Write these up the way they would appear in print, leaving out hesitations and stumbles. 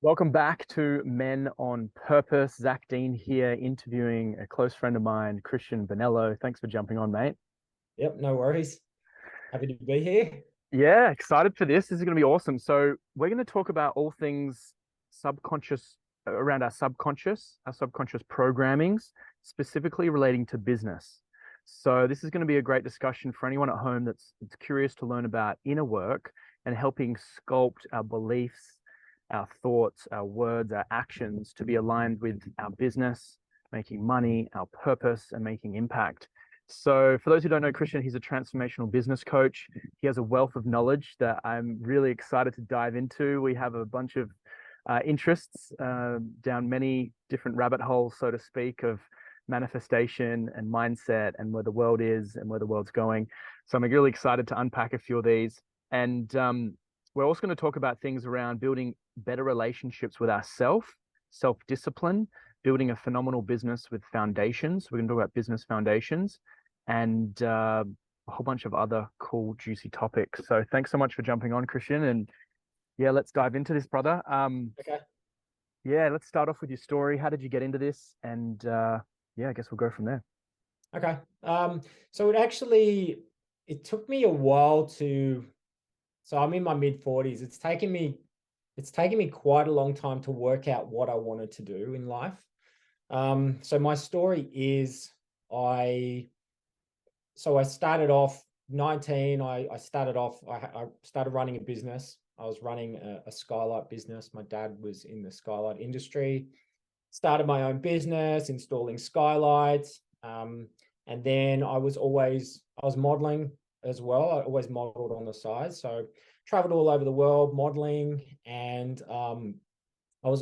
Welcome back to Men on Purpose. Zach Dean here, interviewing a close friend of mine, Christian Bonello. Thanks for jumping on, mate. Yep, no worries. Happy to be here. Yeah, excited for this. This is going to be awesome. So, we're going to talk about all things subconscious around our subconscious programmings, specifically relating to business. So, this is going to be a great discussion for anyone at home that's curious to learn about inner work and helping sculpt our beliefs, our thoughts, our words, our actions to be aligned with our business, making money, our purpose, and making impact. So, for those who don't know Christian, he's a transformational business coach. He has a wealth of knowledge that I'm really excited to dive into. We have a bunch of interests down many different rabbit holes, so to speak, of manifestation and mindset and where the world is and where the world's going. So, I'm really excited to unpack a few of these. And we're also going to talk about things around building better relationships with ourselves, self-discipline, building a phenomenal business with foundations. We're going to talk about business foundations and a whole bunch of other cool, juicy topics. So thanks so much for jumping on, Christian. And yeah, let's dive into this, brother. Okay. Yeah, let's start off with your story. How did you get into this? And yeah, I guess we'll go from there. Okay. So it took me a while so I'm in my mid 40s. It's taken me quite a long time to work out what I wanted to do in life. So my story is I started off 19. I started running a business. I was running a skylight business. My dad was in the skylight industry. Started my own business, installing skylights. And then I was modeling as well. I always modeled on the side. So traveled all over the world modeling. And I was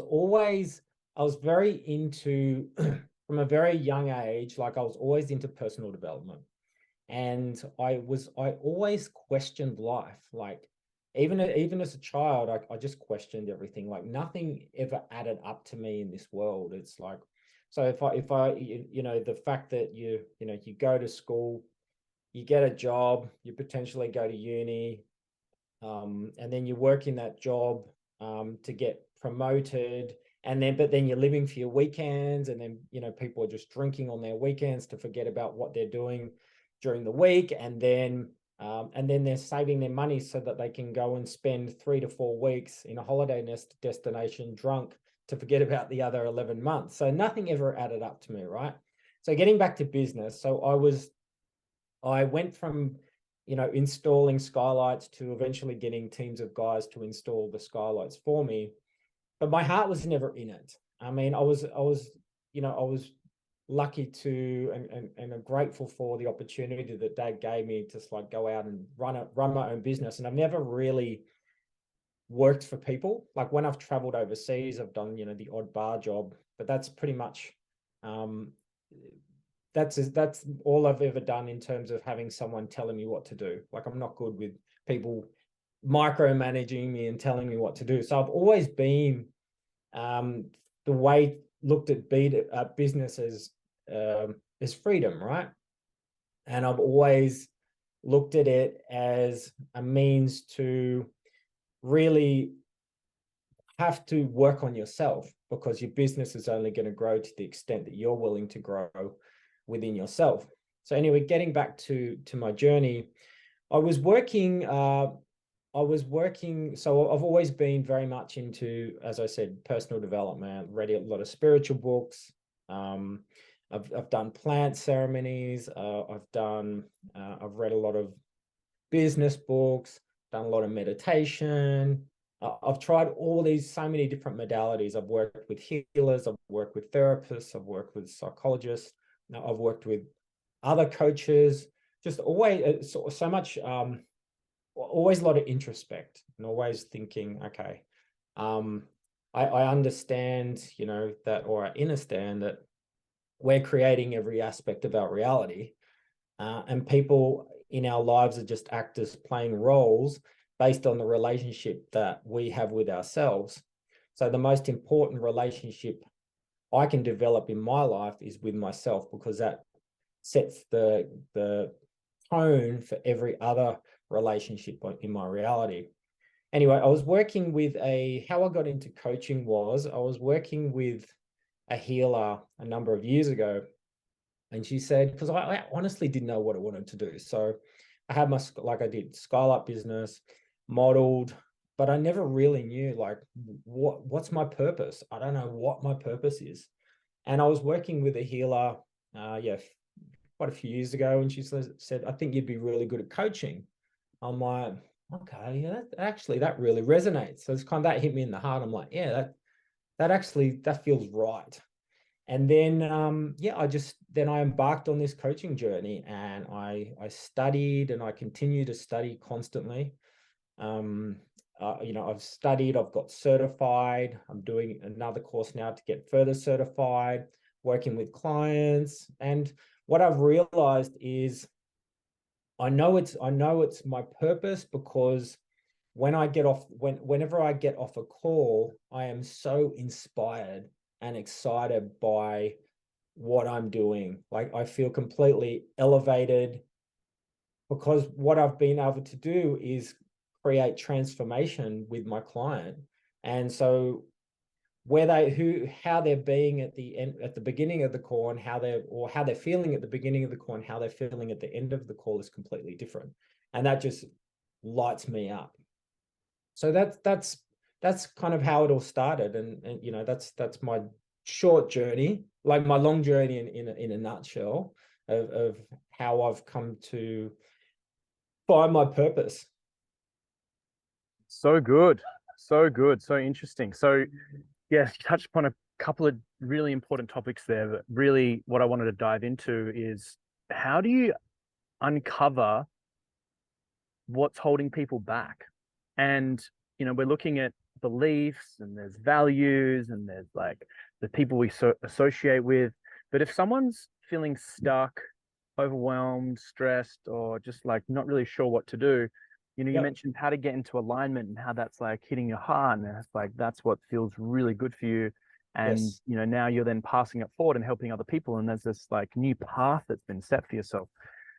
very into, from a very young age, like I was always into personal development. And I always questioned life. Like even as a child, I just questioned everything. Like nothing ever added up to me in this world. It's like, so the fact that you go to school, you get a job, you potentially go to uni, and then you work in that job to get promoted, but then you're living for your weekends, and then people are just drinking on their weekends to forget about what they're doing during the week, and then they're saving their money so that they can go and spend 3 to 4 weeks in a holiday destination drunk to forget about the other 11 months. So nothing ever added up to me, right? So getting back to business, I went from installing skylights to eventually getting teams of guys to install the skylights for me, but my heart was never in it. I mean, I was lucky to and grateful for the opportunity that Dad gave me to like go out and run my own business. And I've never really worked for people. Like when I've traveled overseas, I've done the odd bar job, but that's pretty much that's all I've ever done in terms of having someone telling me what to do. Like I'm not good with people micromanaging me and telling me what to do. So I've always been the way looked at business as freedom, right? And I've always looked at it as a means to really have to work on yourself, because your business is only going to grow to the extent that you're willing to grow within yourself. So anyway, getting back to my journey, I was working. So I've always been very much into, as I said, personal development. Read a lot of spiritual books. I've done plant ceremonies. I've read a lot of business books. Done a lot of meditation. I've tried so many different modalities. I've worked with healers. I've worked with therapists. I've worked with psychologists. Now I've worked with other coaches. Just always so much. Always a lot of introspect and always thinking, okay, I understand, or I understand that we're creating every aspect of our reality, and people in our lives are just actors playing roles based on the relationship that we have with ourselves. So the most important relationship I can develop in my life is with myself, because that sets the tone for every other relationship in my reality. anyway, I was working with how I got into coaching was I was working with a healer a number of years ago. And she said, because I honestly didn't know what I wanted to do. So I had I did Skylight business, modeled, but I never really knew like what's my purpose. I don't know what my purpose is. And I was working with a healer, quite a few years ago, and she said, I think you'd be really good at coaching. I'm like, okay, yeah, that really resonates. So it's kind of that hit me in the heart. I'm like, yeah, that feels right. And then I embarked on this coaching journey, and I studied, and I continue to study constantly. I've studied, I've got certified. I'm doing another course now to get further certified, working with clients. And what I've realized is I know it's my purpose, because whenever I get off a call, I am so inspired and excited by what I'm doing. Like, I feel completely elevated, because what I've been able to do is create transformation with my client. And so how they're being at the beginning of the call, and how they're feeling at the beginning of the call, and how they're feeling at the end of the call is completely different. And that just lights me up. So that's kind of how it all started. And that's my short journey, like my long journey in a nutshell, of how I've come to find my purpose. So good. So good. So interesting. So, yeah, you touched upon a couple of really important topics there. But really, what I wanted to dive into is, how do you uncover what's holding people back? And, we're looking at beliefs, and there's values, and there's like the people we associate with. But if someone's feeling stuck, overwhelmed, stressed, or just like not really sure what to do, you Yep. mentioned how to get into alignment, and how that's like hitting your heart, and it's like that's what feels really good for you. And Yes. now you're then passing it forward and helping other people, and there's this like new path that's been set for yourself.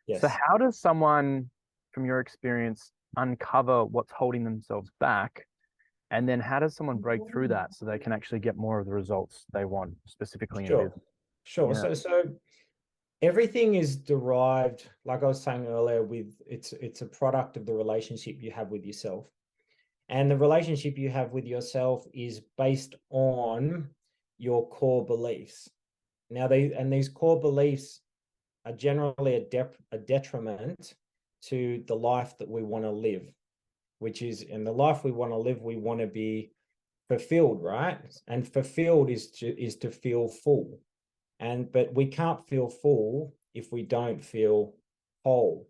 So Yes. how does someone, from your experience, uncover what's holding themselves back? And then how does someone break through that so they can actually get more of the results they want, specifically in Sure. business? Sure. Yeah. So everything is derived, like I was saying earlier, it's a product of the relationship you have with yourself. And the relationship you have with yourself is based on your core beliefs. Now, these core beliefs are generally a detriment to the life that we want to live, which is, in the life we want to live, we want to be fulfilled, right? And fulfilled is to feel full. But we can't feel full if we don't feel whole.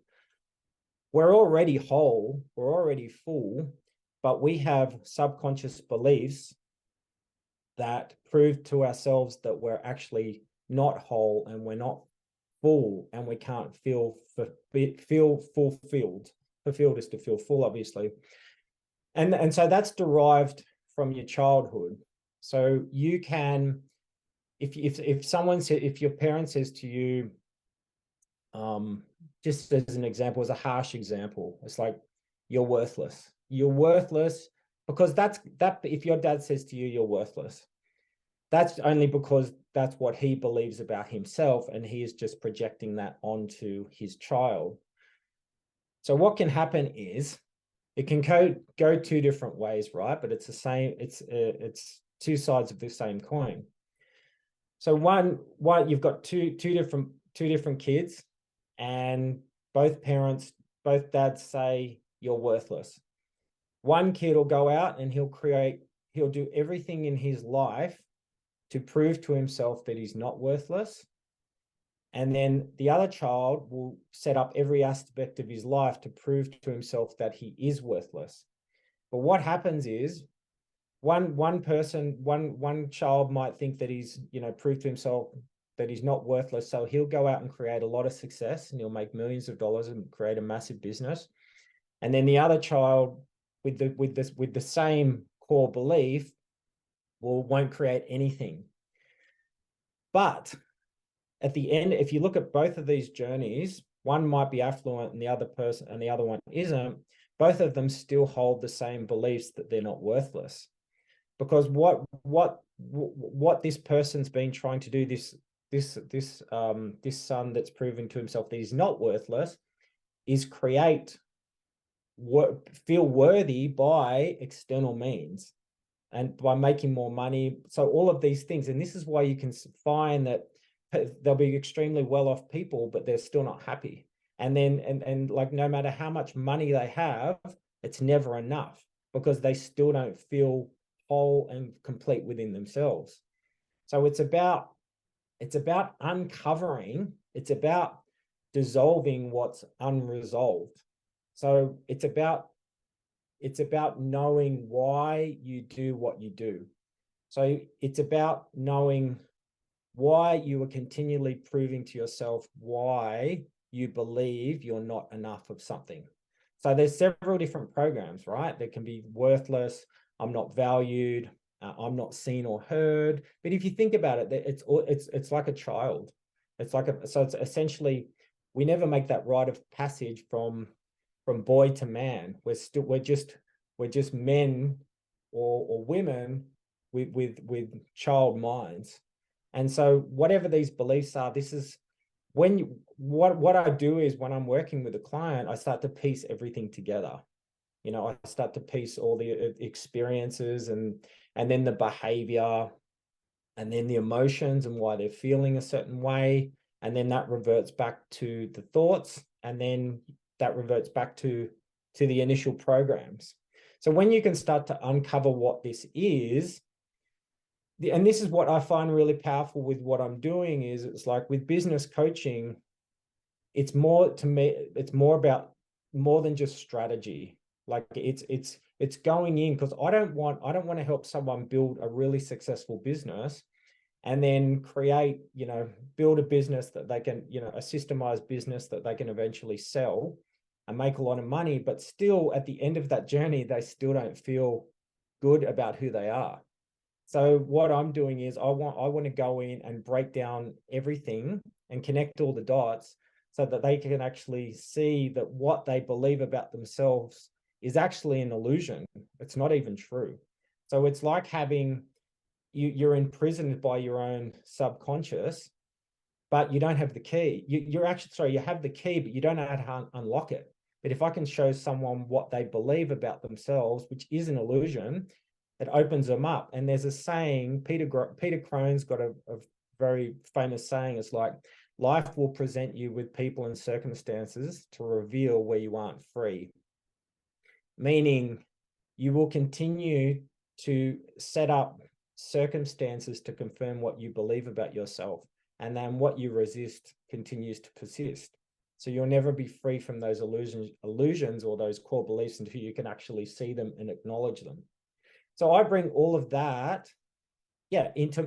We're already whole, we're already full, but we have subconscious beliefs that prove to ourselves that we're actually not whole, and we're not full, and we can't feel fulfilled. Fulfilled is to feel full, obviously. And so that's derived from your childhood. So you can, if your parent says to you, just as an example, as a harsh example, it's like, you're worthless. You're worthless, because if your dad says to you, you're worthless, that's only because that's what he believes about himself, and he is just projecting that onto his child. So what can happen is, it can go two different ways, right? But it's the same. It's two sides of the same coin. So one you've got two different kids, and both dads say you're worthless. One kid will go out and he'll do everything in his life to prove to himself that he's not worthless. And then the other child will set up every aspect of his life to prove to himself that he is worthless. But what happens is, one child might think that he's, proved to himself that he's not worthless. So he'll go out and create a lot of success, and he'll make millions of dollars and create a massive business. And then the other child with the same core belief won't create anything. But at the end, if you look at both of these journeys, one might be affluent and the other one isn't. both of them still hold the same beliefs that they're not worthless. Because what this person's been trying to do, this son that's proven to himself that he's not worthless, is feel worthy by external means and by making more money. So all of these things, and this is why you can find that they'll be extremely well-off people, but they're still not happy. And then, and like, no matter how much money they have, it's never enough because they still don't feel whole and complete within themselves. So it's about uncovering, it's about dissolving what's unresolved. So it's about knowing why you do what you do. So it's about knowing why you are continually proving to yourself why you believe you're not enough of something. So there's several different programs, right? There can be worthless, I'm not valued, I'm not seen or heard. But if you think about it, it's like a child. So it's essentially, we never make that rite of passage from boy to man. We're just men or women with child minds. And so whatever these beliefs are, this is what I do is when I'm working with a client, I start to piece everything together. I start to piece all the experiences and then the behavior and then the emotions and why they're feeling a certain way. And then that reverts back to the thoughts, and then that reverts back to the initial programs. So when you can start to uncover what this is, and this is what I find really powerful with what I'm doing, is it's like with business coaching, it's more about more than just strategy. Like it's going in, because I don't want to help someone build a really successful business and then build a business that they can, a systemized business that they can eventually sell and make a lot of money, but still at the end of that journey, they still don't feel good about who they are. So what I'm doing is I want to go in and break down everything and connect all the dots so that they can actually see that what they believe about themselves is actually an illusion. It's not even true. So it's like you're imprisoned by your own subconscious, but you don't have the key. You have the key, but you don't know how to unlock it. But if I can show someone what they believe about themselves, which is an illusion, it opens them up. And there's a saying, Peter Crone's got a very famous saying. It's like, life will present you with people and circumstances to reveal where you aren't free. Meaning you will continue to set up circumstances to confirm what you believe about yourself. And then what you resist continues to persist. So you'll never be free from those illusions or those core beliefs until you can actually see them and acknowledge them. So I bring all of that, into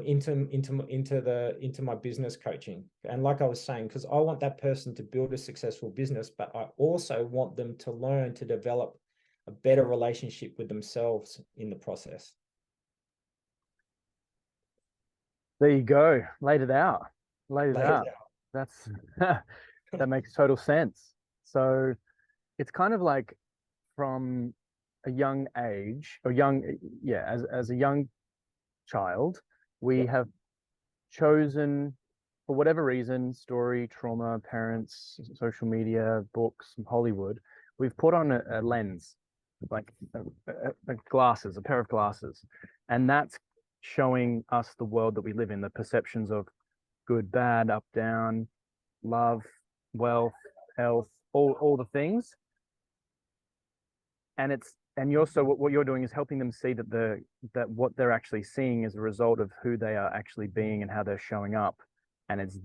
my business coaching. And like I was saying, because I want that person to build a successful business, but I also want them to learn to develop a better relationship with themselves in the process. There you go. Laid it out. That's that makes total sense. So it's kind of like from a young age, or as a young child, we have chosen, for whatever reason, story, trauma, parents, social media, books, Hollywood, we've put on a lens, like a pair of glasses, and that's showing us the world that we live in, the perceptions of good, bad, up, down, love, wealth, health, all the things. And what you're doing is helping them see that what they're actually seeing is a result of who they are actually being and how they're showing up, and it's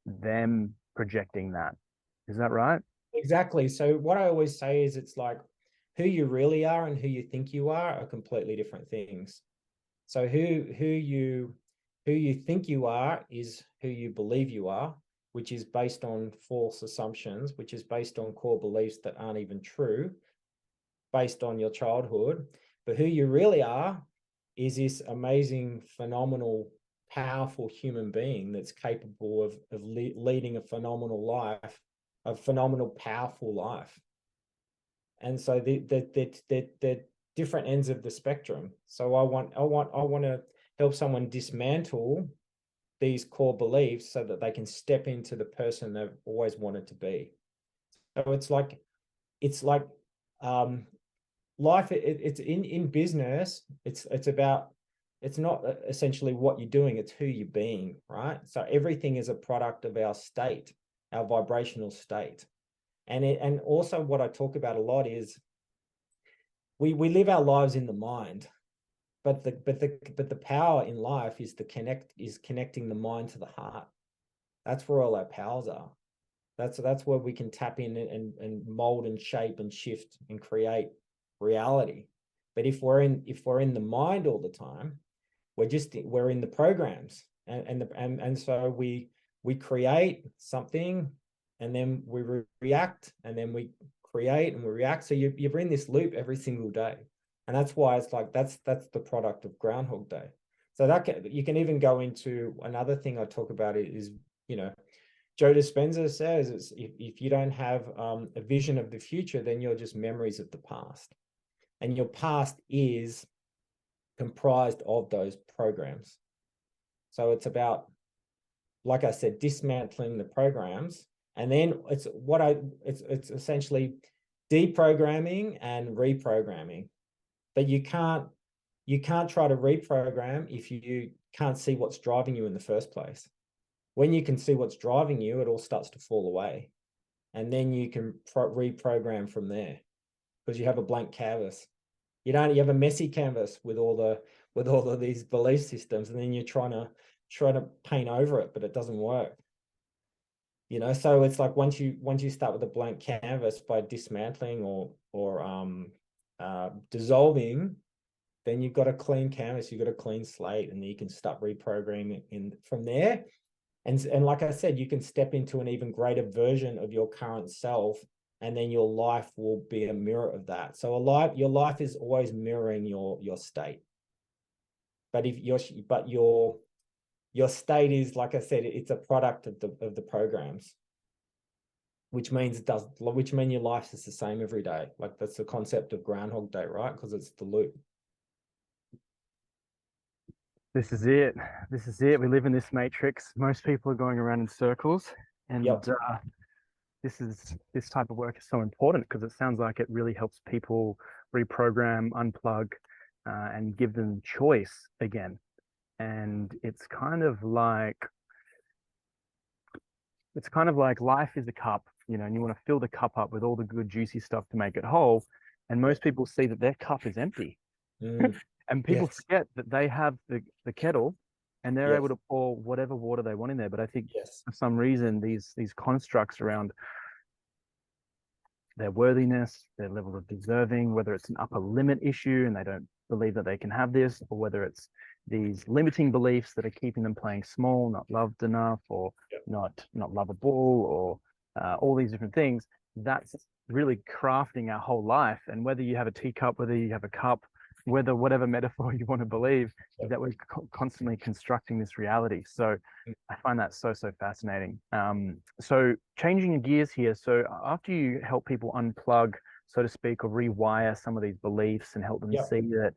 them projecting that. Is that right? Exactly. So what I always say is, it's like who you really are and who you think you are completely different things. So who you think you are is who you believe you are, which is based on false assumptions, which is based on core beliefs that aren't even true, based on your childhood. But who you really are is this amazing, phenomenal, powerful human being that's capable of leading a phenomenal life, a phenomenal, powerful life. And so the different ends of the spectrum. So I want to help someone dismantle these core beliefs so that they can step into the person they've always wanted to be. So it's like life. It's in business. It's about, it's not essentially what you're doing, it's who you're being, right? So everything is a product of our state, our vibrational state. And also what I talk about a lot is we live our lives in the mind, but the power in life is connecting the mind to the heart. That's where all our powers are. That's where we can tap in and mold and shape and shift and create reality. But if we're in the mind all the time, we're in the programs, and so we create something, and then we react, and then we create and we react. So you're in this loop every single day, and that's why it's like that's the product of Groundhog Day. So you can even go into another thing I talk about is, Joe Dispenza says, if you don't have a vision of the future, then you're just memories of the past, and your past is comprised of those programs. So it's about, like I said, dismantling the programs, and then it's essentially deprogramming and reprogramming. But you can't try to reprogram if you can't see what's driving you in the first place. When you can see what's driving you, it all starts to fall away, and then you can reprogram from there, because you have a blank canvas. You have a messy canvas with all of these belief systems, and then you're trying to paint over it, but it doesn't work. So it's like once you start with a blank canvas by dismantling or dissolving, then you've got a clean canvas, you've got a clean slate, and then you can start reprogramming from there. And like I said, you can step into an even greater version of your current self, and then your life will be a mirror of that. So your life is always mirroring your state. But your state is, like I said, it's a product of the programs, which means your life is the same every day. Like that's the concept of Groundhog Day, right? Because it's the loop. This is it. This is it. We live in this matrix. Most people are going around in circles, and Yep. This type of work is so important, because it sounds like it really helps people reprogram, unplug, and give them choice again. And it's kind of like life is a cup, and you want to fill the cup up with all the good juicy stuff to make it whole. And most people see that their cup is empty. And people forget that they have the kettle, and they're able to pour whatever water they want in there. But I think for some reason, these constructs around their worthiness, their level of deserving, whether it's an upper limit issue and they don't believe that they can have this, or whether it's these limiting beliefs that are keeping them playing small, not loved enough, or not lovable, or all these different things, that's really crafting our whole life. And whether you have a teacup, whether you have a cup, whatever metaphor you want to believe, is that we're constantly constructing this reality. So I find that so fascinating. So changing gears here. So after you help people unplug, so to speak, or rewire some of these beliefs and help them see that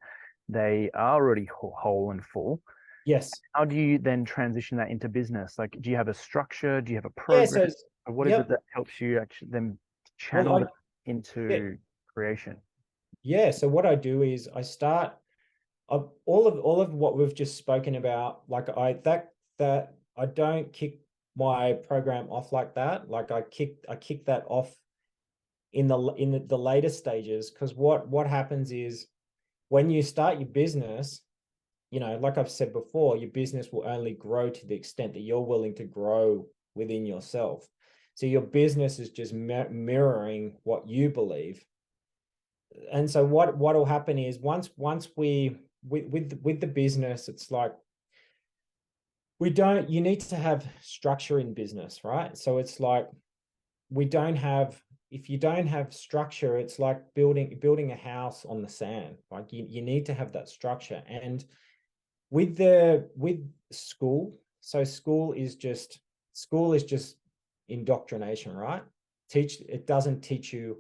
they are already whole and full. Yes. How do you then transition that into business? Like, do you have a structure? Do you have a program? Or what is it that helps you actually then channel that into creation? Yeah. So what I do is I start all of what we've just spoken about. Like I don't kick my program off like that. Like I kick that off in the later stages, because what happens is when you start your business, like I've said before, your business will only grow to the extent that you're willing to grow within yourself. So your business is just mirroring what you believe. And so what will happen is once we with the business, it's like you need to have structure in business, right? So it's like if you don't have structure, it's like building a house on the sand. Like you need to have that structure. And with school, so school is just indoctrination, right? It doesn't teach you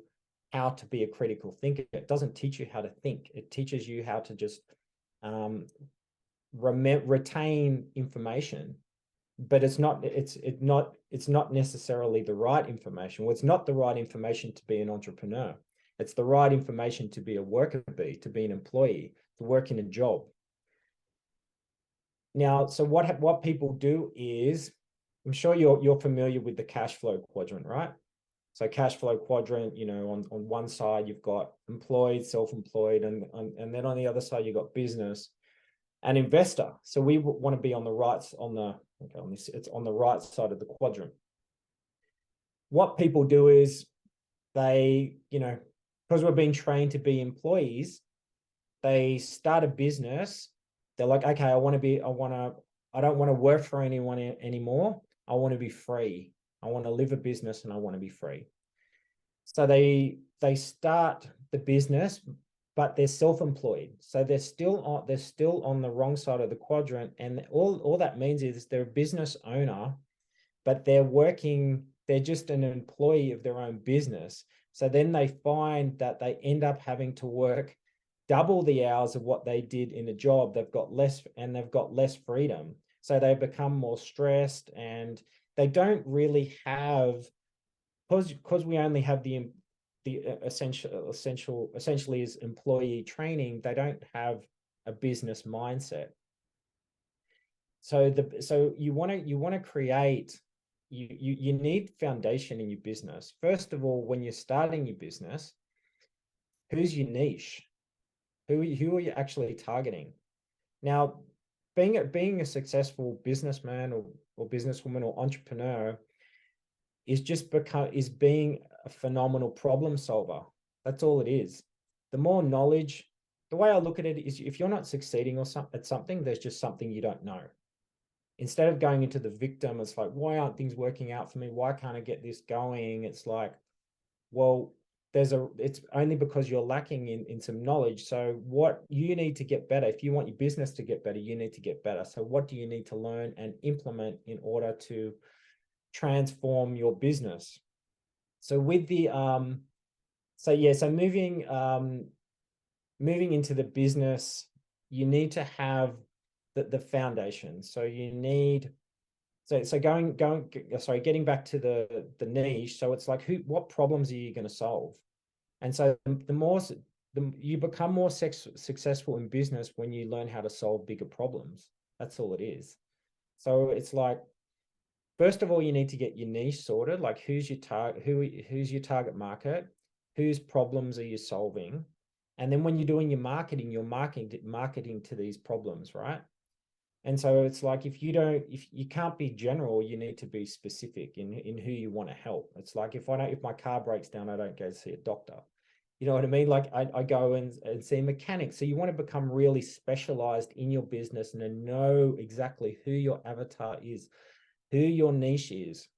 how to be a critical thinker. It doesn't teach you how to think. It teaches you how to just retain information, but it's not necessarily the right information. Well, it's not the right information to be an entrepreneur. It's the right information to be a worker bee, to be an employee, to work in a job. Now, so what people do is, I'm sure you're familiar with the cash flow quadrant, right? So cash flow quadrant, on one side you've got employed, self-employed, and then on the other side you've got business and investor. So we want to be on the right, it's on the right side of the quadrant. What people do is they, because we're being trained to be employees, they start a business. They're like, okay, I don't want to work for anyone anymore. I want to be free. I want to live a business and I want to be free. So they start the business, but they're self-employed. So they're still on the wrong side of the quadrant. And all that means is they're a business owner, but they're just an employee of their own business. So then they find that they end up having to work double the hours of what they did in a job. They've got less freedom. So they become more stressed, and they don't really have, because we only have the essentially is employee training, they don't have a business mindset. So you want to create, you need foundation in your business. First of all, when you're starting your business, who's your niche? Who are you actually targeting? Now, being a successful businessman or businesswoman or entrepreneur is being a phenomenal problem solver. That's all it is. The more knowledge, the way I look at it is, if you're not succeeding at something, there's just something you don't know. Instead of going into the victim, it's like, why aren't things working out for me? Why can't I get this going? It's like, well, it's only because you're lacking in some knowledge. So what you need to get better, if you want your business to get better, you need to get better. So what do you need to learn and implement in order to transform your business? So with the moving into the business, you need to have the foundation. So you need, getting back to the niche. So it's like, what problems are you going to solve? And so you become more successful in business when you learn how to solve bigger problems. That's all it is. So it's like, first of all, you need to get your niche sorted. Like, who's your target market? Whose problems are you solving? And then when you're doing your marketing, you're marketing to these problems, right? And so it's like, if you can't be general, you need to be specific in who you want to help. It's like, if my car breaks down, I don't go see a doctor. You know what I mean? Like, I go and see a mechanic. So you want to become really specialized in your business and then know exactly who your avatar is, who your niche is.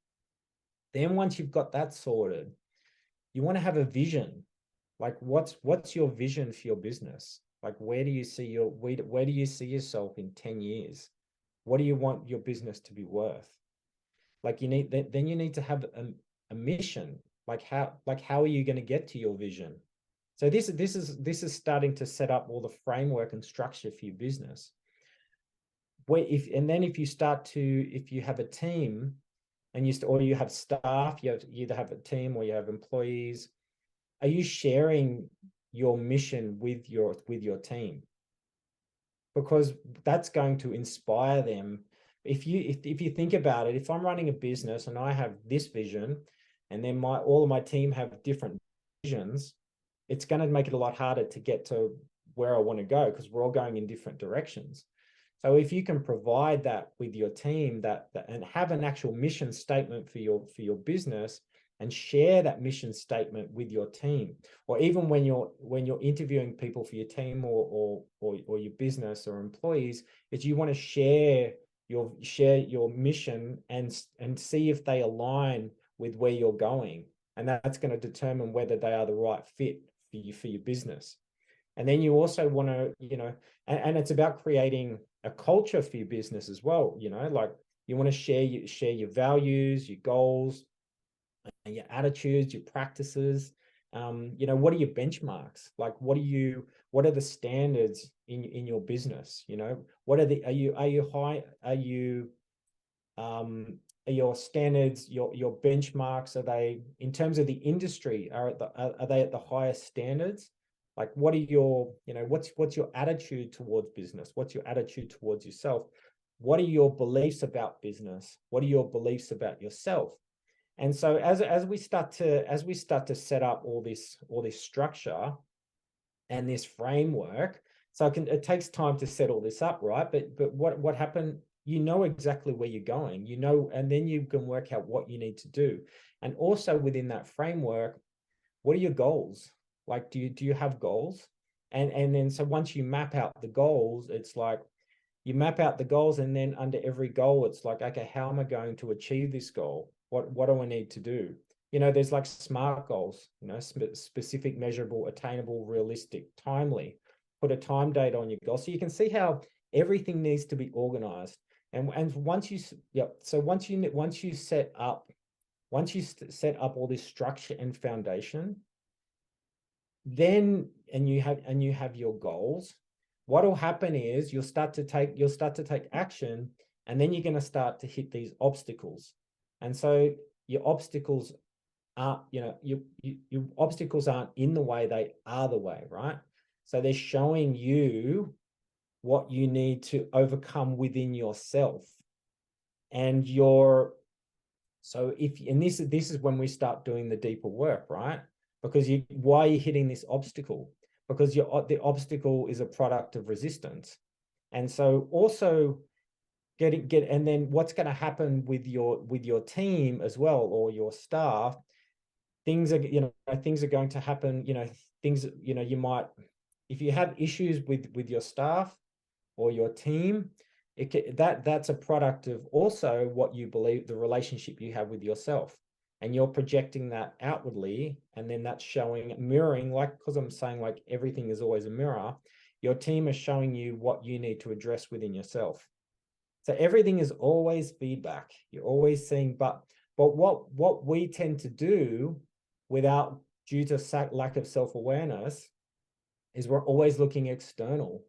Then once you've got that sorted, you want to have a vision. Like, what's your vision for your business? Like, where do you see yourself in 10 years? What do you want your business to be worth? Like, you need to have a mission. Like, how are you going to get to your vision? So this is starting to set up all the framework and structure for your business. If you have a team or you have staff, you either have a team or you have employees, are you sharing your mission with your team? Because that's going to inspire them. If you think about it, if I'm running a business and I have this vision, and then all of my team have different visions, it's going to make it a lot harder to get to where I want to go, because we're all going in different directions. So if you can provide that with your team, and have an actual mission statement for your business, and share that mission statement with your team, or even when you're interviewing people for your team or your business or employees, is you want to share your mission and see if they align with where you're going, and that's going to determine whether they are the right fit for your business. And then you also want to, and it's about creating a culture for your business as well. Like, you want to share your values, your goals, and your attitudes, your practices. What are your benchmarks? Like, what are the standards in your business? What are your standards, your benchmarks, are they, in terms of the industry, are they at the highest standards? Like, what are your, what's your attitude towards business? What's your attitude towards yourself? What are your beliefs about business? What are your beliefs about yourself? And so as we start to set up all this structure and this framework, so it takes time to set all this up, right? But what happened? Exactly where you're going, and then you can work out what you need to do. And also within that framework, what are your goals? Like, do you have goals? And then, so once you map out the goals, it's like you map out the goals, and then under every goal, it's like, okay, how am I going to achieve this goal? What do I need to do? There's like SMART goals, specific, measurable, attainable, realistic, timely. Put a time date on your goal. So you can see how everything needs to be organized. And once you set up all this structure and foundation, then and you have your goals, what will happen is you'll start to take action, and then you're going to start to hit these obstacles. And so your obstacles aren't, your obstacles aren't in the way, they are the way, right? So they're showing you what you need to overcome within yourself. And this is when we start doing the deeper work, right? Because why are you hitting this obstacle? Because the obstacle is a product of resistance. And so also and then what's going to happen with your team as well, or your staff, things are going to happen, you might, if you have issues with your staff or your team, that's a product of also what you believe, the relationship you have with yourself, and you're projecting that outwardly, and then that's mirroring, like, because I'm saying, like, everything is always a mirror. Your team is showing you what you need to address within yourself. So everything is always feedback. You're always seeing, but what we tend to do due to lack of self-awareness, is we're always looking external.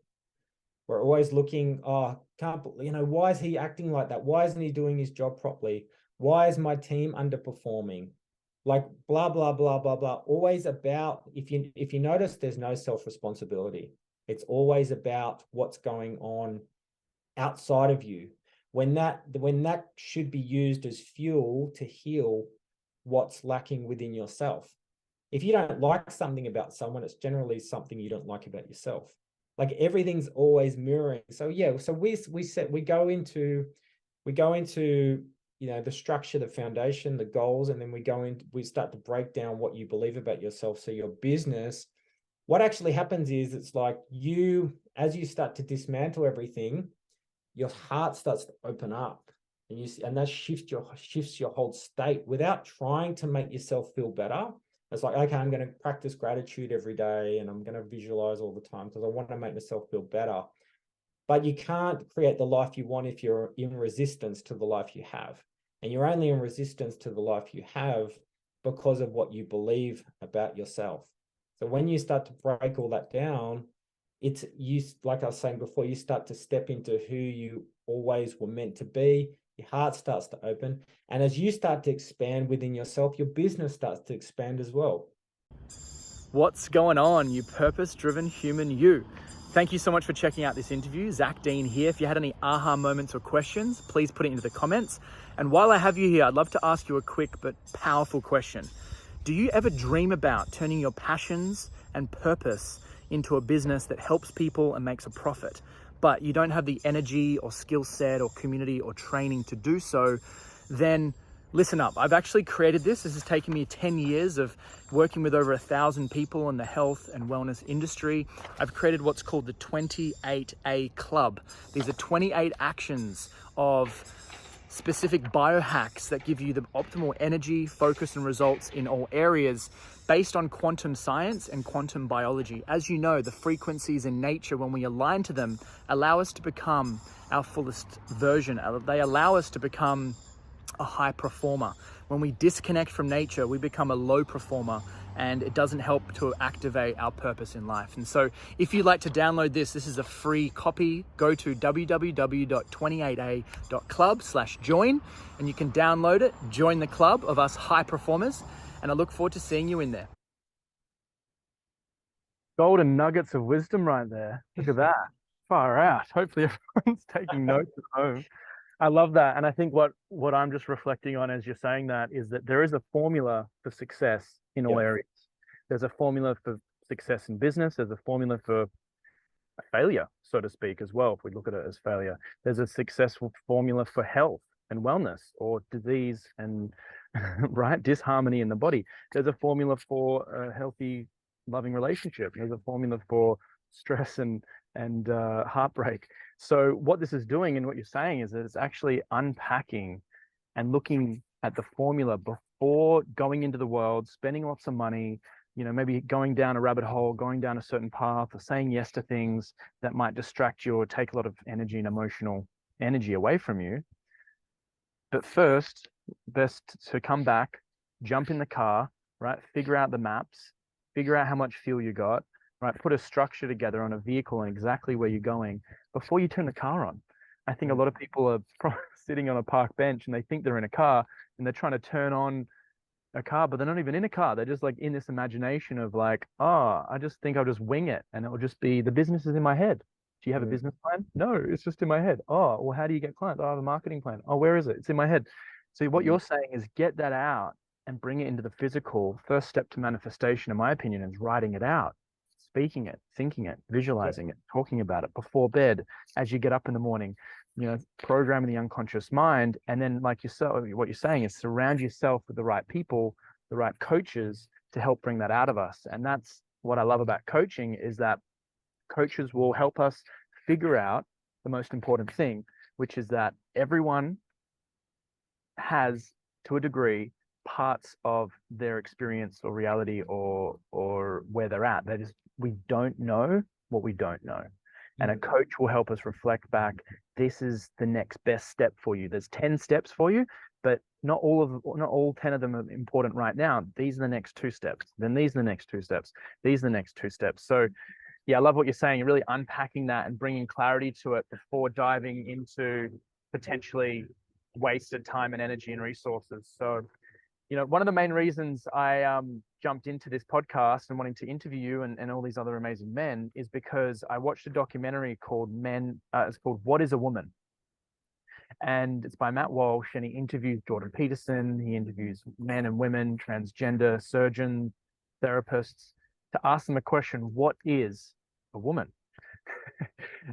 We're always looking, why is he acting like that? Why isn't he doing his job properly? Why is my team underperforming? Like, blah, blah, blah, blah, blah. Always about, if you notice, there's no self-responsibility. It's always about what's going on outside of you, when that should be used as fuel to heal what's lacking within yourself. If you don't like something about someone, it's generally something you don't like about yourself. Like, everything's always mirroring. So we go into the structure, the foundation, the goals, and then we start to break down what you believe about yourself. So your business, what actually happens is, it's like as you start to dismantle everything, your heart starts to open up, and that shifts your whole state without trying to make yourself feel better. It's like, okay, I'm going to practice gratitude every day, and I'm going to visualize all the time because I want to make myself feel better. But you can't create the life you want if you're in resistance to the life you have. And you're only in resistance to the life you have because of what you believe about yourself. So when you start to break all that down, like I was saying before, you start to step into who you always were meant to be. Your heart starts to open. And as you start to expand within yourself, your business starts to expand as well. What's going on, you purpose-driven human you? Thank you so much for checking out this interview. Zach Dean here. If you had any aha moments or questions, please put it into the comments. And while I have you here, I'd love to ask you a quick but powerful question. Do you ever dream about turning your passions and purpose into a business that helps people and makes a profit, but you don't have the energy or skill set or community or training to do so? Then listen up. I've actually created this. This has taken me 10 years of working with over 1,000 people in the health and wellness industry. I've created what's called the 28A Club. These are 28 actions of specific biohacks that give you the optimal energy, focus, and results in all areas based on quantum science and quantum biology. As you know, the frequencies in nature, when we align to them, allow us to become our fullest version. They allow us to become a high performer. When we disconnect from nature, we become a low performer and it doesn't help to activate our purpose in life. And so if you'd like to download this is a free copy. Go to www.28a.club/join and you can download it, join the club of us high performers, and I look forward to seeing you in there. Golden nuggets of wisdom right there. Look at that. Far out. Hopefully everyone's taking notes at home. I love that. And I think what I'm just reflecting on as you're saying that is that there is a formula for success in all areas. There's a formula for success in business. There's a formula for failure, so to speak, as well, if we look at it as failure. There's a successful formula for health and wellness or disease and right disharmony in the body. There's a formula for a healthy, loving relationship. There's a formula for stress and heartbreak. So what this is doing and what you're saying is that it's actually unpacking and looking at the formula before going into the world, spending lots of money, maybe going down a rabbit hole, going down a certain path, or saying yes to things that might distract you or take a lot of energy and emotional energy away from you. But first, best to come back, jump in the car, right? Figure out the maps, figure out how much fuel you got, right? Put a structure together on a vehicle and exactly where you're going before you turn the car on. I think a lot of people are sitting on a park bench and they think they're in a car and they're trying to turn on a car, but they're not even in a car. They're just like in this imagination of like, oh, I just think I'll just wing it and it'll just be the business is in my head. Do you have a business plan? No, it's just in my head. Oh, well, how do you get clients? Oh, I have a marketing plan. Oh, where is it? It's in my head. So what you're saying is get that out and bring it into the physical. First step to manifestation, in my opinion, is writing it out, speaking it, thinking it, visualizing it, talking about it before bed, as you get up in the morning, programming the unconscious mind. And then like yourself, what you're saying is surround yourself with the right people, the right coaches to help bring that out of us. And that's what I love about coaching is that coaches will help us figure out the most important thing, which is that everyone has, to a degree, parts of their experience or reality or where they're at. That is, we don't know what we don't know. And a coach will help us reflect back, this is the next best step for you. There's 10 steps for you, but not all 10 of them are important right now. These are the next 2 steps. Then these are the next 2 steps. These are the next 2 steps. So yeah, I love what you're saying. You're really unpacking that and bringing clarity to it before diving into potentially wasted time and energy and resources. So, one of the main reasons I jumped into this podcast and wanting to interview you and all these other amazing men is because I watched a documentary called it's called What is a Woman? And it's by Matt Walsh, and he interviews Jordan Peterson. He interviews men and women, transgender surgeons, therapists, to ask them a question, what is a woman?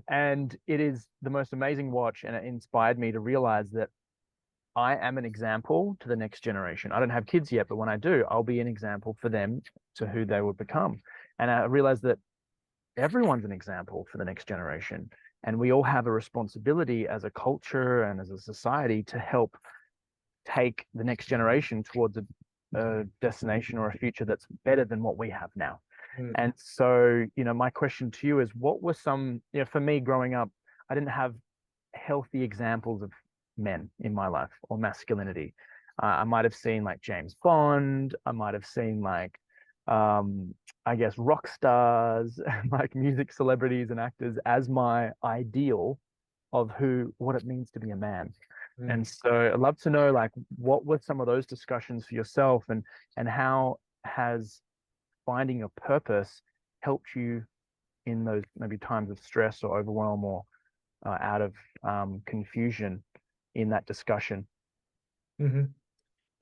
And it is the most amazing watch, and it inspired me to realize that I am an example to the next generation. I don't have kids yet, but when I do, I'll be an example for them to who they would become. And I realized that everyone's an example for the next generation. And we all have a responsibility as a culture and as a society to help take the next generation towards a destination or a future that's better than what we have now. And so, my question to you is, what were some, for me growing up, I didn't have healthy examples of men in my life or masculinity. I might have seen like James Bond. I might have seen like, I guess, rock stars, like music celebrities and actors as my ideal of what it means to be a man. And so I'd love to know, like, what were some of those discussions for yourself, and how has finding your purpose helped you in those maybe times of stress or overwhelm or out of confusion in that discussion?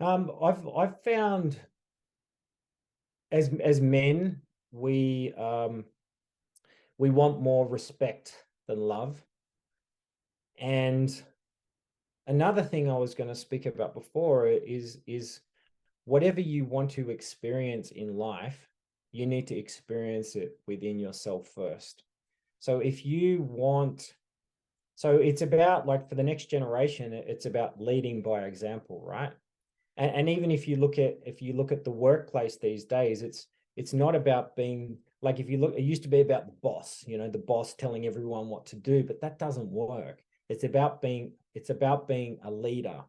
I've found as men, we want more respect than love. And another thing I was going to speak about before is whatever you want to experience in life, you need to experience it within yourself first. So it's about, like, for the next generation, it's about leading by example, right? And even if you look at the workplace these days, it's not about being like, if you look, it used to be about the boss, the boss telling everyone what to do, but that doesn't work. It's about being a leader.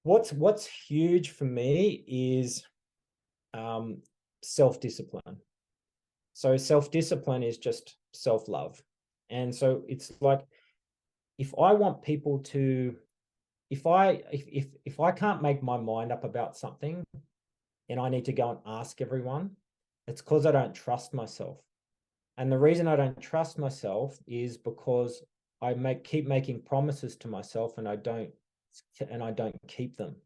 What's huge for me is self-discipline. So self-discipline is just self-love. And so it's like, if I want people to, if I can't make my mind up about something and I need to go and ask everyone, it's because I don't trust myself. And the reason I don't trust myself is because I keep making promises to myself and I don't keep them.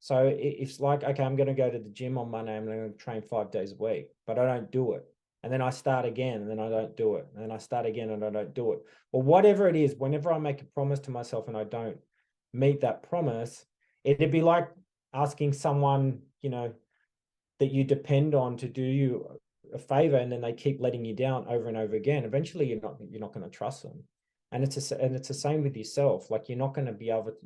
So it's like, okay, I'm going to go to the gym on Monday, I'm going to train 5 days a week, but I don't do it. And then I start again and then I don't do it. And then I start again and I don't do it. Or whatever it is, whenever I make a promise to myself and I don't meet that promise, it'd be like asking someone, you know, that you depend on to do you a favor, and then they keep letting you down over and over again. Eventually you're not going to trust them. And it's the same with yourself. Like, you're not going to be able to,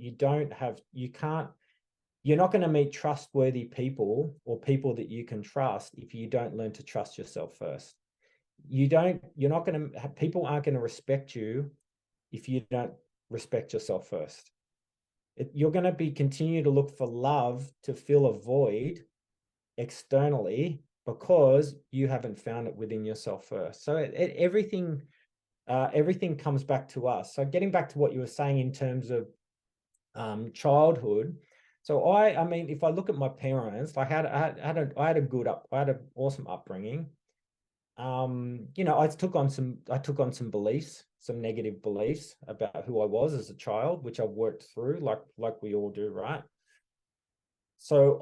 you're not going to meet trustworthy people or people that you can trust if you don't learn to trust yourself first. People aren't going to respect you if you don't respect yourself first. You're going to continue to look for love to fill a void externally because you haven't found it within yourself first. So everything comes back to us. So getting back to what you were saying in terms of childhood. So I mean, if I look at my parents, I had an awesome upbringing. You know, I took on some beliefs, some negative beliefs about who I was as a child, which I've worked through, like we all do, right? So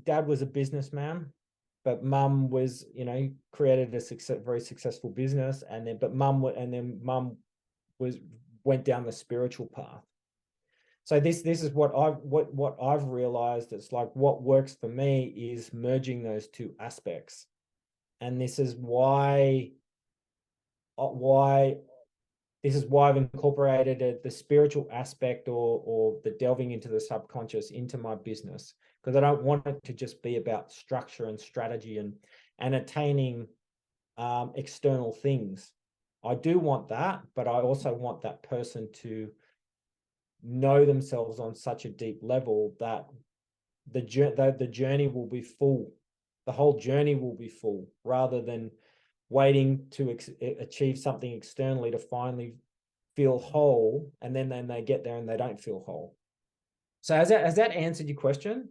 dad was a businessman, but mum was, you know, created a very successful business, but mum went down the spiritual path. So this is what I've realized. It's like, what works for me is merging those two aspects, and this is why I've incorporated the spiritual aspect or the delving into the subconscious into my business, because I don't want it to just be about structure and strategy and attaining external things. I do want that, but I also want that person to know themselves on such a deep level that the journey will be full. The whole journey will be full, rather than waiting to achieve something externally to finally feel whole, and then they get there and they don't feel whole. So has that answered your question?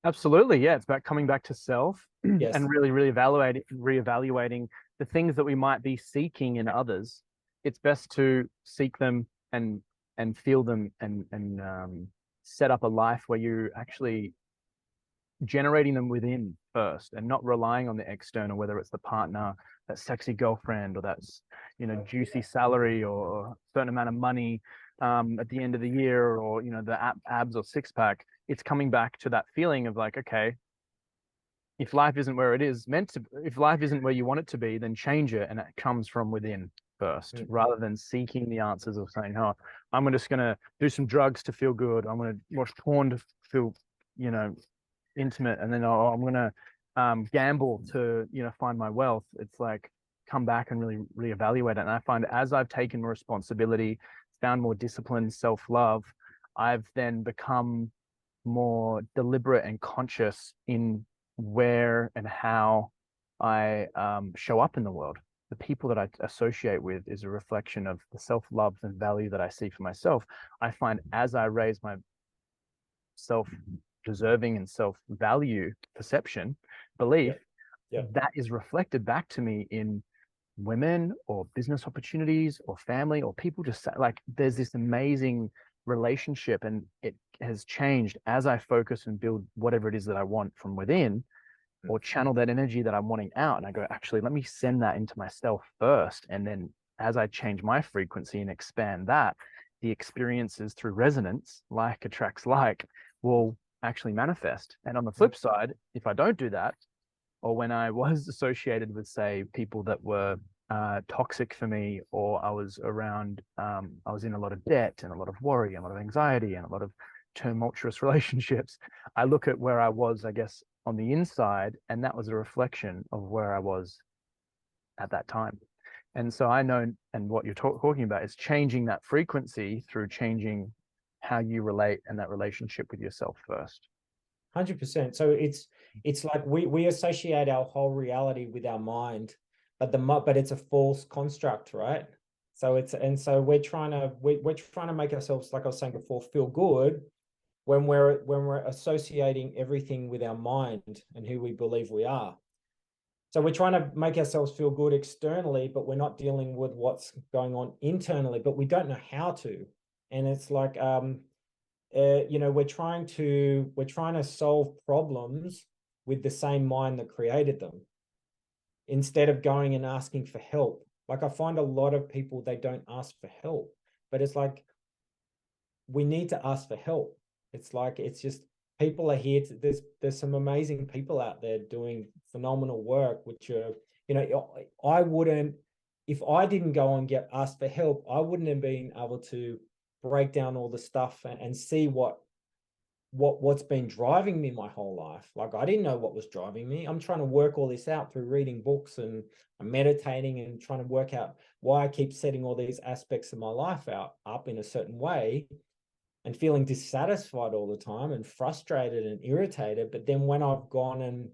Absolutely. Yeah. It's about coming back to self Yes. and really, really reevaluating the things that we might be seeking in others. It's best to seek them and feel them and set up a life where you're actually generating them within first and not relying on the external, whether it's the partner, that sexy girlfriend, or that's, you know, juicy salary or a certain amount of money at the end of the year, or, you know, the abs or six pack. It's coming back to that feeling of like, okay, if life isn't where it is meant to, if life isn't where you want it to be, then change it. And it comes from within first, rather than seeking the answers of saying, oh, I'm just going to do some drugs to feel good. I'm going to watch porn to feel, you know, intimate. And then, oh, I'm going to gamble to, you know, find my wealth. It's like, come back and really reevaluate it. And I find as I've taken responsibility, found more discipline, self-love, I've then become more deliberate and conscious in where and how I show up in the world. The people that I associate with is a reflection of the self-love and value that I see for myself. I find as I raise my self-deserving and self-value perception, belief, that is reflected back to me in women or business opportunities or family or people. Just like, there's this amazing relationship, and it has changed as I focus and build whatever it is that I want from within, or channel that energy that I'm wanting out. And I go, actually, let me send that into myself first. And then as I change my frequency and expand that, the experiences through resonance, like attracts like, will actually manifest. And on the flip side, if I don't do that, or when I was associated with, say, people that were toxic for me, or I was around, I was in a lot of debt and a lot of worry and a lot of anxiety and a lot of tumultuous relationships, I look at where I was, I guess, on the inside, and that was a reflection of where I was at that time. And so I know, and what you're talking about is changing that frequency through changing how you relate and that relationship with yourself first. 100%. So it's like we associate our whole reality with our mind, but it's a false construct, right? So we're trying to make ourselves, like I was saying before, feel good when we're associating everything with our mind and who we believe we are. So we're trying to make ourselves feel good externally, but we're not dealing with what's going on internally, but we don't know how to. And it's like we're trying to solve problems with the same mind that created them, instead of going and asking for help. Like, I find a lot of people, they don't ask for help, but it's like, we need to ask for help. It's like, it's just, people are here to, there's some amazing people out there doing phenomenal work, which are, I wouldn't, if I didn't go and get asked for help, I wouldn't have been able to break down all the stuff and see what's been driving me my whole life. Like, I didn't know what was driving me. I'm trying to work all this out through reading books and meditating and trying to work out why I keep setting all these aspects of my life up in a certain way, and feeling dissatisfied all the time and frustrated and irritated. But then when I've gone and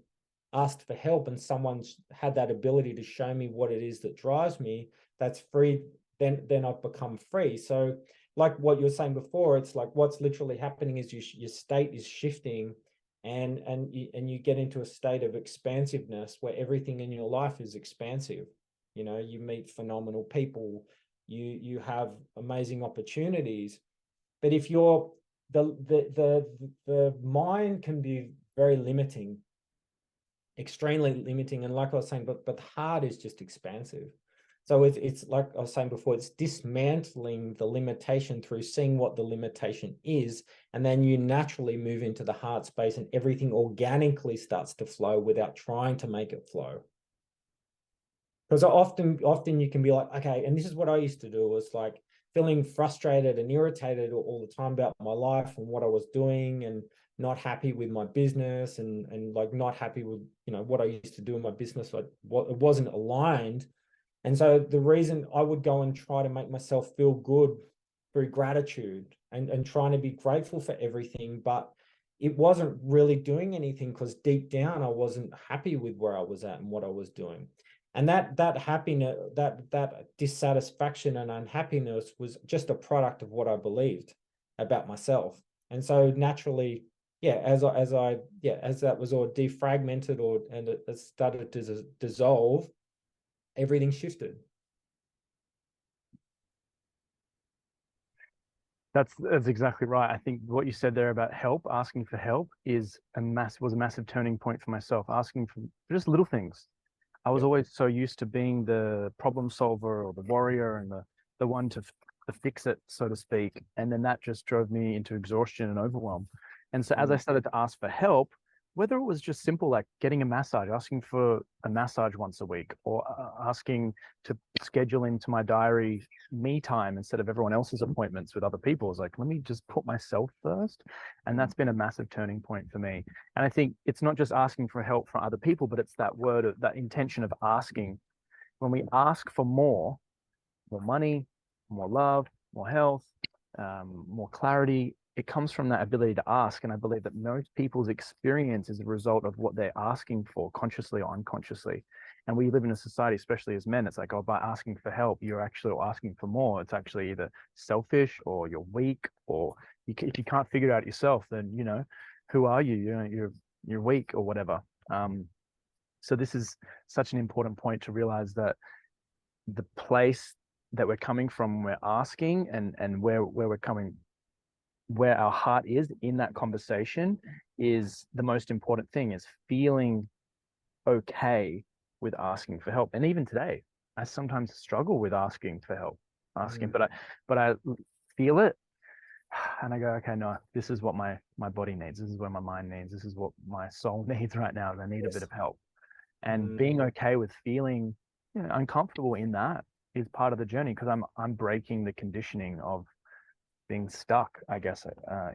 asked for help and someone's had that ability to show me what it is that drives me, that's free, then I've become free. So like what you were saying before, it's like what's literally happening is your state is shifting, and you get into a state of expansiveness where everything in your life is expansive. You meet phenomenal people, you have amazing opportunities. But if you're the mind can be very limiting, extremely limiting, and like I was saying, but the heart is just expansive. So it's like I was saying before, it's dismantling the limitation through seeing what the limitation is, and then you naturally move into the heart space, and everything organically starts to flow without trying to make it flow. Because often you can be like, okay, and this is what I used to do, was like feeling frustrated and irritated all the time about my life and what I was doing, and not happy with my business, and like not happy with what I used to do in my business. Like, it wasn't aligned. And so the reason I would go and try to make myself feel good through gratitude and trying to be grateful for everything, but it wasn't really doing anything, because deep down I wasn't happy with where I was at and what I was doing. And that happiness, that dissatisfaction and unhappiness was just a product of what I believed about myself. And so naturally, as that was all defragmented and it started to dissolve, everything shifted. That's exactly right. I think what you said there about help, asking for help, was a massive turning point for myself. Asking for just little things. I was always so used to being the problem solver or the warrior and the one to fix it, so to speak. And then that just drove me into exhaustion and overwhelm. And so as I started to ask for help, whether it was just simple, like getting a massage, asking for a massage once a week, or asking to schedule into my diary me time instead of everyone else's appointments with other people, is like, let me just put myself first. And that's been a massive turning point for me. And I think it's not just asking for help from other people, but it's that word of that intention of asking. When we ask for more money, more love, more health, more clarity, it comes from that ability to ask. And I believe that most people's experience is a result of what they're asking for, consciously or unconsciously. And we live in a society, especially as men, it's like, oh, by asking for help, you're actually asking for more. It's actually either selfish or you're weak, or if you can't figure it out yourself, then, who are you? You're weak or whatever. So this is such an important point to realize, that the place that we're coming from, we're asking, and where we're coming, where our heart is in that conversation, is the most important thing, is feeling okay with asking for help. And even today, I sometimes struggle with asking for help, but I feel it, and I go, okay, no, this is what my body needs. This is what my mind needs. This is what my soul needs right now. And I need a bit of help. And being okay with feeling uncomfortable in that is part of the journey, because I'm breaking the conditioning of being stuck, I guess,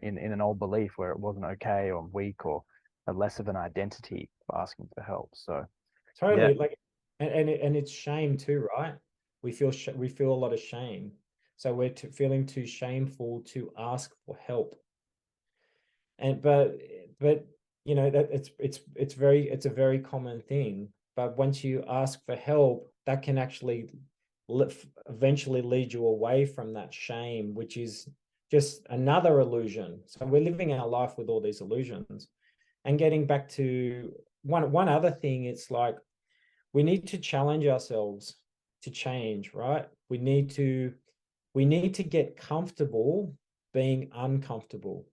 in an old belief where it wasn't okay or weak or a less of an identity for asking for help. So totally, like, and it's shame too, right? We feel a lot of shame. So we're feeling too shameful to ask for help. And but you know that it's a very common thing. But once you ask for help, that can actually eventually lead you away from that shame, which is just another illusion. So we're living our life with all these illusions. And getting back to one other thing, it's like we need to challenge ourselves to change, right? We need to get comfortable being uncomfortable.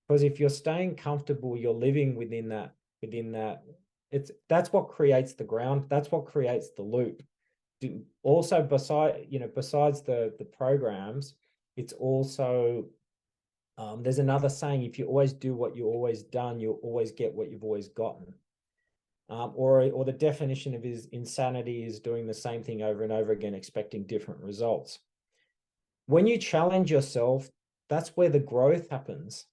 Because if you're staying comfortable, you're living within that, that's what creates the ground, that's what creates the loop. Also, besides the programs, it's also there's another saying: if you always do what you always done, you'll always get what you've always gotten. Or the definition of insanity is doing the same thing over and over again, expecting different results. When you challenge yourself, that's where the growth happens.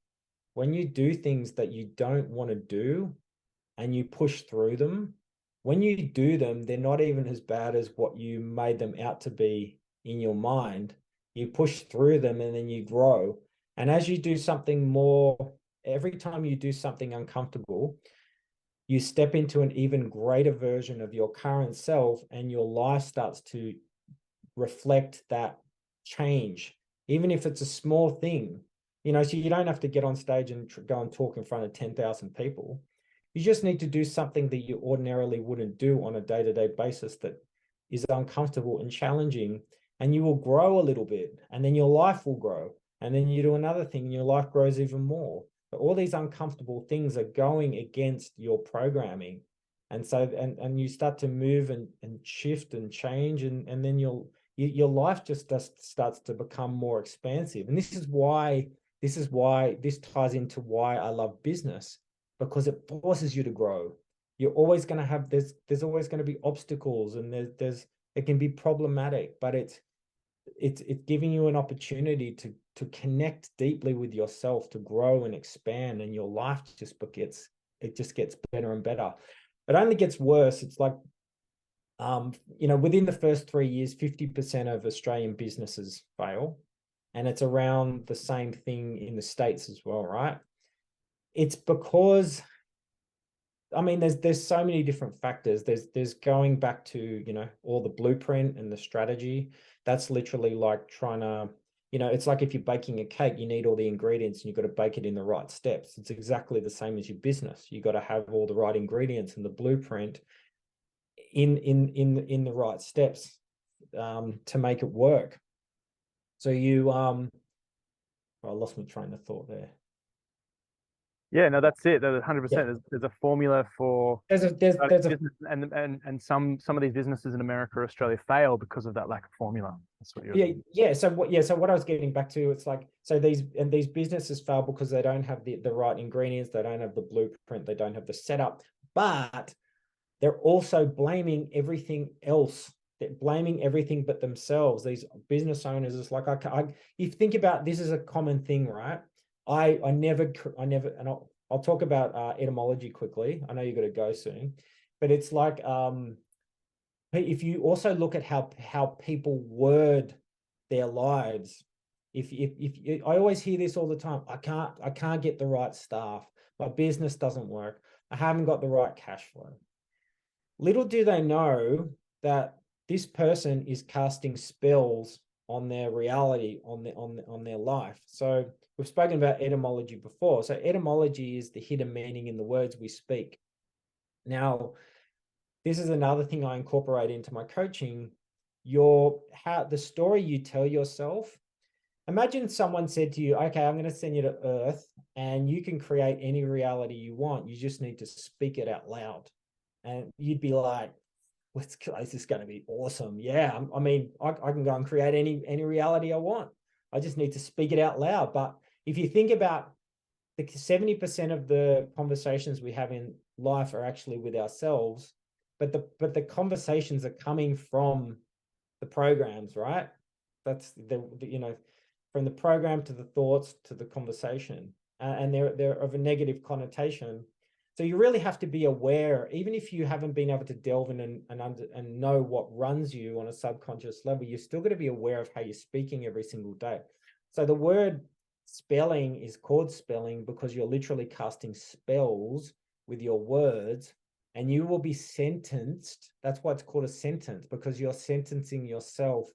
When you do things that you don't want to do and you push through them, when you do them, they're not even as bad as what you made them out to be in your mind. You push through them and then you grow. And as you do something more, every time you do something uncomfortable, you step into an even greater version of your current self, and your life starts to reflect that change, even if it's a small thing. So you don't have to get on stage and go and talk in front of 10,000 people. You just need to do something that you ordinarily wouldn't do on a day-to-day basis that is uncomfortable and challenging, and you will grow a little bit, and then your life will grow, and then you do another thing and your life grows even more. But all these uncomfortable things are going against your programming. And so, and you start to move and shift and change, and then your life just starts to become more expansive. And this is why this ties into why I love business, because it forces you to grow. You're always going to have there's always going to be obstacles, and it can be problematic, but it's giving you an opportunity to connect deeply with yourself, to grow and expand, and your life just gets better and better. It only gets worse. It's like within the first 3 years, 50% of Australian businesses fail. And it's around the same thing in the States as well, right? It's because, there's so many different factors. There's going back to, all the blueprint and the strategy. That's literally like trying to, it's like if you're baking a cake, you need all the ingredients and you've got to bake it in the right steps. It's exactly the same as your business. You've got to have all the right ingredients and the blueprint in the right steps to make it work. So I lost my train of thought there. Yeah, no, that's it. 100%. There's a formula for there's a business, and some of these businesses in America or Australia fail because of that lack of formula. That's what you're So what I was getting back to, it's like, so these businesses fail because they don't have the right ingredients, they don't have the blueprint, they don't have the setup, but they're also blaming everything else. They're blaming everything but themselves. These business owners, it's like, if you think about this is a common thing, right? I never, and I'll talk about etymology quickly. I know you've got to go soon, but it's like, if you also look at how people word their lives, if I always hear this all the time, I can't get the right staff, my business doesn't work, I haven't got the right cash flow. Little do they know that this person is casting spells on their reality, on their life. So we've spoken about etymology before. So etymology is the hidden meaning in the words we speak. Now, this is another thing I incorporate into my coaching. The story you tell yourself. Imagine someone said to you, okay, I'm going to send you to Earth and you can create any reality you want. You just need to speak it out loud. And you'd be like, this is going to be awesome. Yeah, I can go and create any reality I want. I just need to speak it out loud. But if you think about the 70% of the conversations we have in life are actually with ourselves, but the conversations are coming from the programs, right? That's from the program to the thoughts to the conversation, and they're of a negative connotation. So you really have to be aware, even if you haven't been able to delve in and know what runs you on a subconscious level, you're still going to be aware of how you're speaking every single day. So the word spelling is called spelling because you're literally casting spells with your words, and you will be sentenced. That's why it's called a sentence, because you're sentencing yourself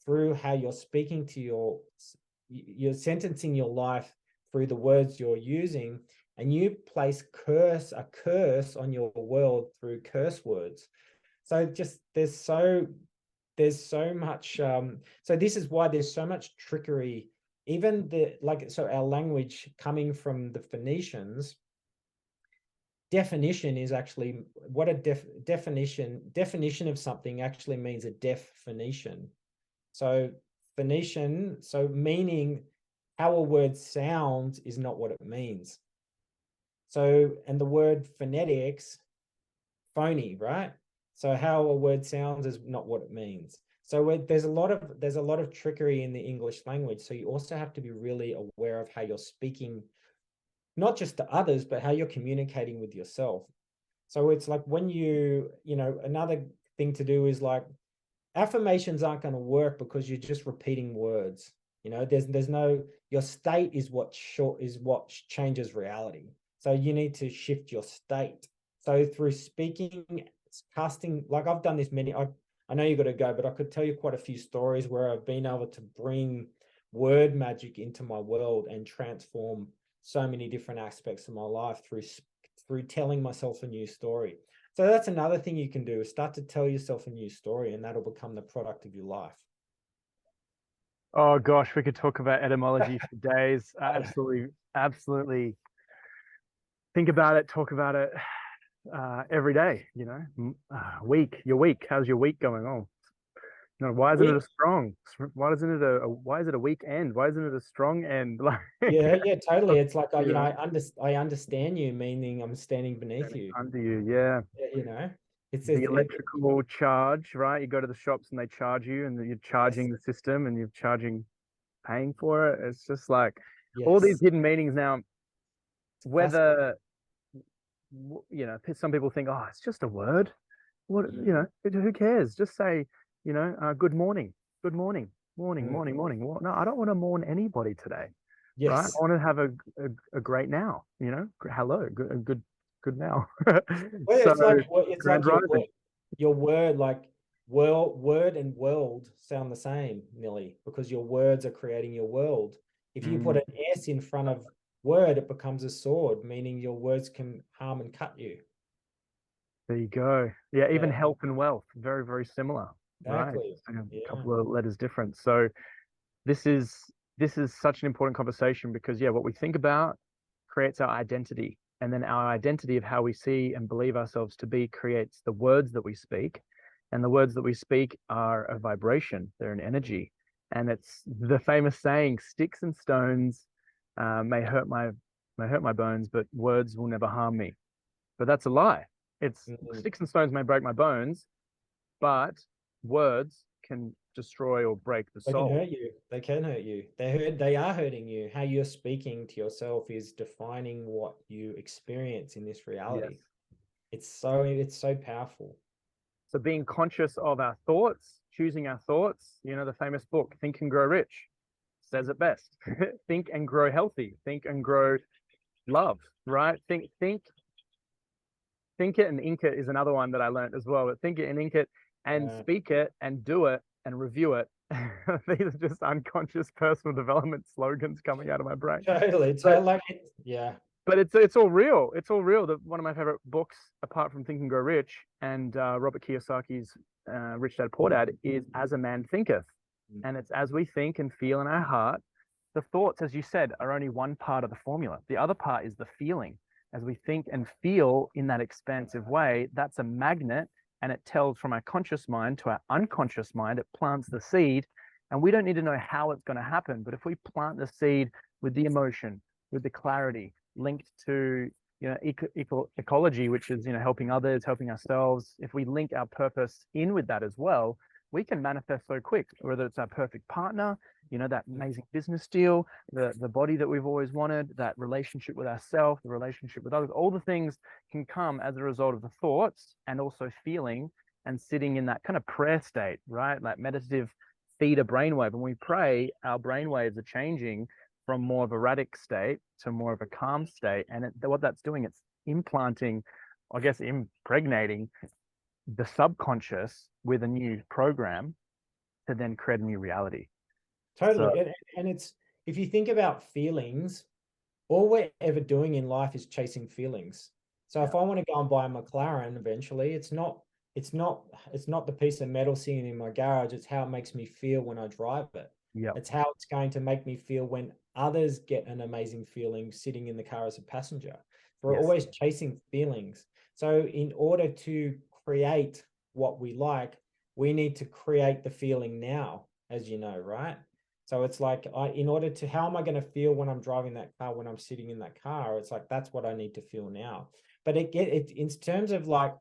through how you're speaking to you're sentencing your life through the words you're using, and you place a curse on your world through curse words. So just there's so much so this is why there's so much trickery. Even so our language, coming from the Phoenicians, definition is actually what a definition of something actually means a deaf Phoenician. So Phoenician, so meaning how a word sounds is not what it means. So, and the word phonetics, phony, right? So how a word sounds is not what it means. So there's a lot of trickery in the English language. So you also have to be really aware of how you're speaking, not just to others, but how you're communicating with yourself. So it's like when another thing to do is like, affirmations aren't going to work because you're just repeating words. There's no, your state is what changes reality. So you need to shift your state. So through speaking, casting, like I've done this I know you got to go, but I could tell you quite a few stories where I've been able to bring word magic into my world and transform so many different aspects of my life through telling myself a new story. So that's another thing you can do, is start to tell yourself a new story, and that'll become the product of your life. Oh gosh, we could talk about etymology for days. Absolutely. Think about it, talk about it every day. Week, your week. How's your week going on? Why isn't it a strong? Why isn't it why is it a weak end? Why isn't it a strong end? Like, yeah, totally. It's like I understand you, meaning I'm standing beneath you. Under you, yeah. It's The electrical charge, right? You go to the shops and they charge you, and you're charging the system, and you're paying for it. It's just like all these hidden meanings now. Whether some people think, oh, it's just a word. What who cares? Just say, good morning, good morning, morning, morning, morning. No, I don't want to mourn anybody today. Right? I want to have a great now. Hello, good now. Well, it's like your word, like word and world sound the same, Millie, because your words are creating your world. If you put an S in front of word, it becomes a sword, meaning your words can harm and cut you. There you go. Yeah, even health and wealth, very, very similar. Exactly. Right? A couple of letters different. So this is such an important conversation because what we think about creates our identity. And then our identity of how we see and believe ourselves to be creates the words that we speak. And the words that we speak are a vibration. They're an energy. And it's the famous saying, sticks and stones may hurt my bones, but words will never harm me. But that's a lie. It's sticks and stones may break my bones, but words can destroy or break the soul. They can hurt you. They can hurt you. They are hurting you. How you're speaking to yourself is defining what you experience in this reality. Yes. It's so powerful. So being conscious of our thoughts, choosing our thoughts, the famous book, Think and Grow Rich, says it best. Think and grow healthy. Think and grow love, right? Think it and ink it is another one that I learned as well. But think it and ink it and speak it and do it and review it. These are just unconscious personal development slogans coming out of my brain. Totally. But it's all real. It's all real. One of my favorite books, apart from Think and Grow Rich and Robert Kiyosaki's Rich Dad Poor Dad, is As a Man Thinketh. And it's as we think and feel in our heart. The thoughts, as you said, are only one part of the formula. The other part is the feeling. As we think and feel in that expansive way, that's a magnet, and it tells from our conscious mind to our unconscious mind. It plants the seed, and we don't need to know how it's going to happen. But if we plant the seed with the emotion, with the clarity, linked to ecology, which is helping others, helping ourselves, if we link our purpose in with that as well, we can manifest so quick, whether it's our perfect partner, you know, that amazing business deal, the body that we've always wanted, that relationship with ourselves, the relationship with others. All the things can come as a result of the thoughts and also feeling and sitting in that kind of prayer state, right? Like meditative theta brainwave. When we pray, our brainwaves are changing from more of a erratic state to more of a calm state. And what that's doing, it's implanting, I guess, impregnating the subconscious with a new program to then create a new reality. Totally. So, And it's, if you think about feelings, all we're ever doing in life is chasing feelings. So if I want to go and buy a McLaren eventually, it's not the piece of metal sitting in my garage. It's how it makes me feel when I drive it. yeah, It's how it's going to make me feel when others get an amazing feeling sitting in the car as a passenger. We're yes, always chasing feelings. So in order to create what we like, we need to create the feeling now, as you know, right? So it's like, in order to, how am I going to feel when I'm driving that car, when I'm sitting in that car? It's like, that's what I need to feel now. But it in terms of like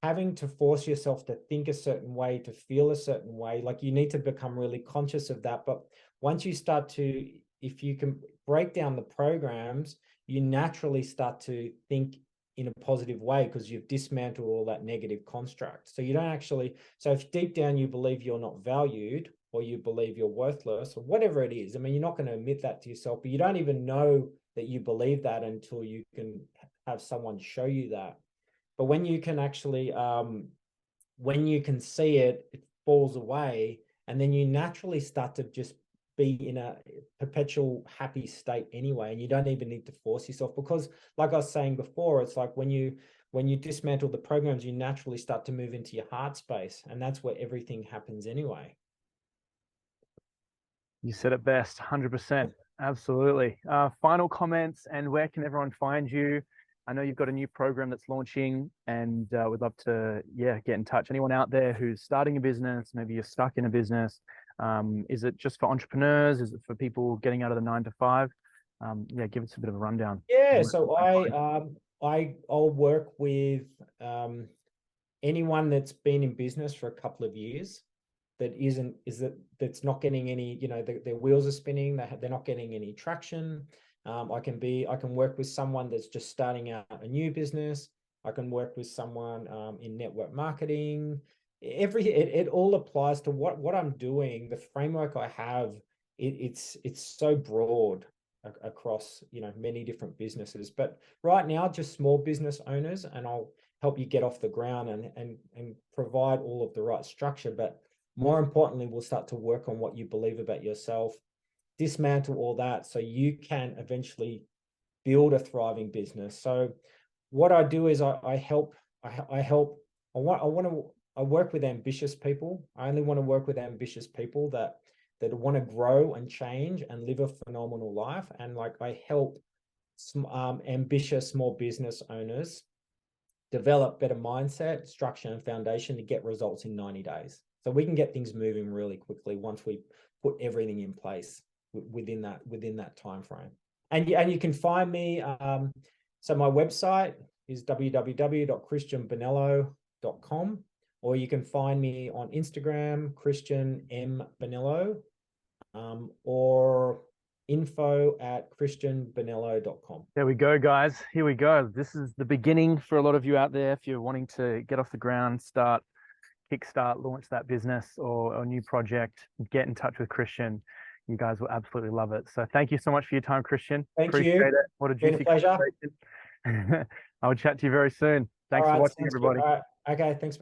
having to force yourself to think a certain way, to feel a certain way, like you need to become really conscious of that. But once you start to, if you can break down the programs, you naturally start to think in a positive way because you've dismantled all that negative construct. So you don't actually, so if deep down you believe you're not valued, or you believe you're worthless, or whatever it is, I mean, you're not going to admit that to yourself, but you don't even know that you believe that until you can have someone show you that. But when you can actually, when you can see it, it falls away, and then you naturally start to just be in a perpetual happy state anyway, and you don't even need to force yourself, because like I was saying before, it's like when you dismantle the programs, you naturally start to move into your heart space, and that's where everything happens anyway. you said it best, 100%. Absolutely. Final comments, and where can everyone find you? I know you've got a new program that's launching, and we'd love to, yeah, get in touch. Anyone out there who's starting a business, maybe you're stuck in a business. Is it just for entrepreneurs? Is it for people getting out of the 9 to 5? Yeah, give us a bit of a rundown. Yeah, so I'll work with anyone that's been in business for a couple of years that's not getting any, you know, their wheels are spinning, they're not getting any traction. I can work with someone that's just starting out a new business. I can work with someone in network marketing. It all applies to what I'm doing. The framework I have, it's so broad across, you know, many different businesses. But right now, just small business owners, and I'll help you get off the ground and provide all of the right structure. But more importantly, we'll start to work on what you believe about yourself, dismantle all that so you can eventually build a thriving business. So what I do is I work with ambitious people. I only want to work with ambitious people that want to grow and change and live a phenomenal life. And like I help ambitious small business owners develop better mindset, structure, and foundation to get results in 90 days. So we can get things moving really quickly once we put everything in place within that time frame. And you can find me. So my website is www.christianmbonello.com, or you can find me on Instagram, christianmbonello, or info@christianmbonello.com. There we go, guys. Here we go. This is the beginning for a lot of you out there. If you're wanting to get off the ground, kickstart, launch that business or a new project, get in touch with Christian. You guys will absolutely love it. So thank you so much for your time, Christian. Thank Appreciate you. it. What a Been a juicy pleasure. conversation. I will chat to you very soon. Thanks for watching, Sounds good. everybody. All right. Okay, thanks.